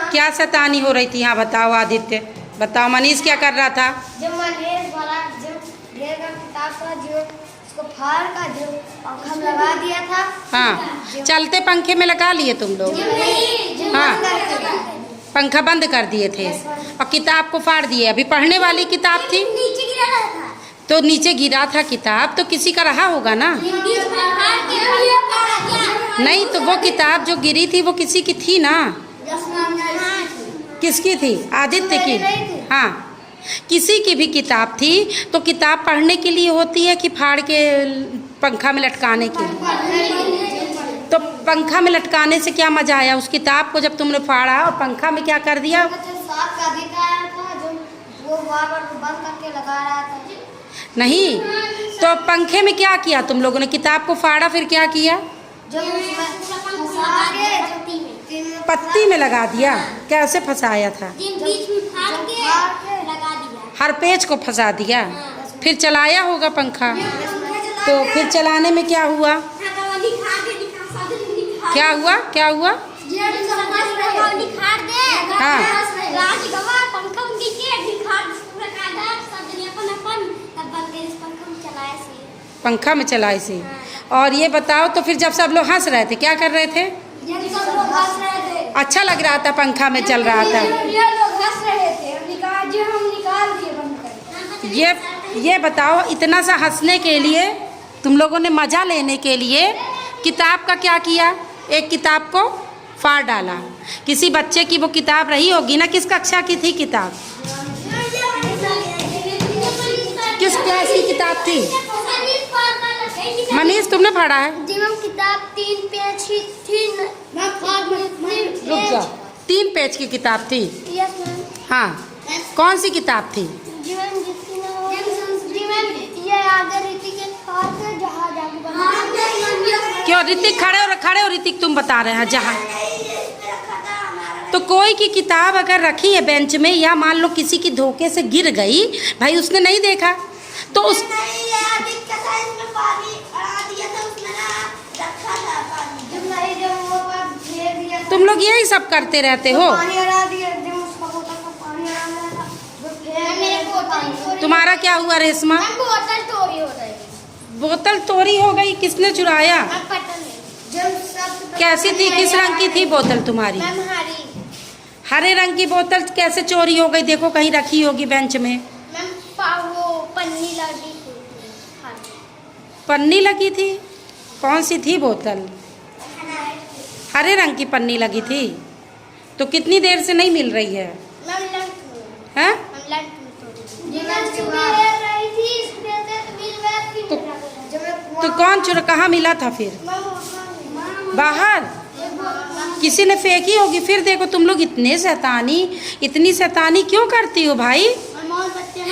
क्या शैतानी हो रही थी? हाँ बताओ आदित्य, बताओ। मनीष क्या कर रहा था? जो मनीष वाला जो ढेर का किताब था, जो उसको फाड़ का जो पंखा में लगा दिया था। हाँ, चलते पंखे में लगा लिए तुम लोग? हाँ, पंखा बंद कर दिए थे और किताब को फाड़ दिए। अभी पढ़ने वाली किताब थी, नीचे गिरा था। तो नीचे गिरा था किताब, तो किसी का रहा होगा ना? नहीं, तो वो किताब जो गिरी थी वो किसी की थी ना? किसकी थी? आदित्य की? हाँ, किसी की भी किताब थी। तो किताब पढ़ने के लिए होती है कि फाड़ के पंखा में लटकाने के लिए? तो पंखा में लटकाने से क्या मजा आया? उस किताब को जब तुमने फाड़ा और पंखा में क्या कर दिया? बंद करके लगा रहा था। नहीं, तो पंखे में क्या किया तुम लोगों ने? किताब को फाड़ा, फिर क्या किया? पत्ती में लगा दिया। कैसे फंसाया था? हर पेज को फंसा दिया। फिर चलाया होगा पंखा, तो फिर चलाने में क्या हुआ? क्या हुआ? क्या हुआ? हाँ, पंखा में चलाए से। और ये बताओ, तो फिर जब सब लोग हंस रहे थे, क्या कर रहे थे? अच्छा लग रहा था, पंखा में चल रहा था। ये बताओ, इतना सा हंसने के लिए, तुम लोगों ने मजा लेने के लिए किताब का क्या किया? एक किताब को फाड़ डाला। किसी बच्चे की वो किताब रही होगी ना? किस कक्षा की थी किताब? किस क्लास की किताब थी? मनीष, तुमने पढ़ा है? किताब 3 पेज की थी। रुक जाओ, 3 पेज की किताब थी? हाँ, कौन सी किताब थी? क्यों ऋतिक खड़े हो ऋतिक, तुम बता रहे हैं जहाँ। तो कोई की किताब अगर रखी है बेंच में, या मान लो किसी की धोखे से गिर गई, भाई उसने नहीं देखा तो उस तुम लोग यही सब करते रहते हो। तुम्हारा क्या हुआ रेशमा? बोतल चोरी हो गई? किसने चुराया? कैसी थी? किस रंग की थी बोतल तुम्हारी? हरे रंग की बोतल कैसे चोरी हो गई? देखो कहीं रखी होगी बेंच में। पन्नी लगी थी। पन्नी लगी थी? कौन सी थी बोतल? हरे रंग की पन्नी लगी थी। तो कितनी देर से नहीं मिल रही है? हैं? तो कौन चुरा? कहाँ मिला था फिर? बाहर किसी ने फेंकी होगी। फिर देखो, तुम लोग इतनी शैतानी क्यों करती हो भाई?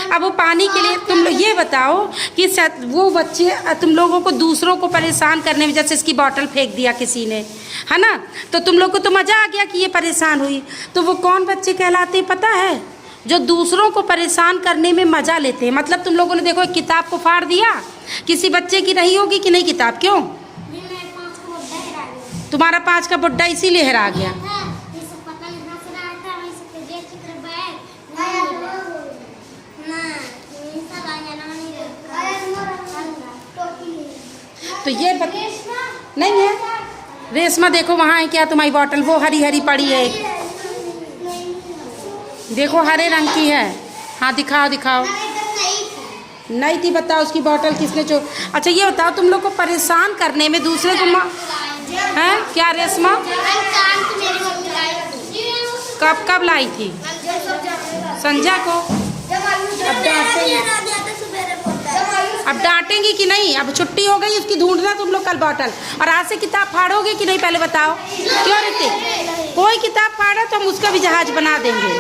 अब वो पानी के लिए तुम लोग ये बताओ कि वो बच्चे तुम लोगों को दूसरों को परेशान करने में, जैसे इसकी बोतल फेंक दिया किसी ने, है ना? तो तुम लोग को तो मज़ा आ गया कि ये परेशान हुई। तो वो कौन बच्चे कहलाते हैं पता है? जो दूसरों को परेशान करने में मज़ा लेते हैं। मतलब तुम लोगों ने देखो एक किताब को फाड़ दिया, किसी बच्चे की रही होगी कि नहीं किताब? क्यों? तुम्हारा 5 का बुड्ढा इसीलिए हरा गया। तो ये नहीं है रेशमा, देखो वहाँ है क्या तुम्हारी बोतल? वो हरी हरी पड़ी है, देखो हरे रंग की है। हाँ दिखाओ दिखाओ। नहीं थी, बताओ उसकी बोतल किसने अच्छा ये बताओ, तुम लोग को परेशान करने में दूसरे को हैं क्या रेशमा? कब लाई थी? संध्या को। अब डांटेंगी कि नहीं? अब छुट्टी हो गई उसकी, ढूंढना तुम लोग कल बोतल। और आज से किताब फाड़ोगे कि नहीं पहले बताओ? क्यों ऋतिक? कोई किताब फाड़ा तो हम उसका भी जहाज बना देंगे।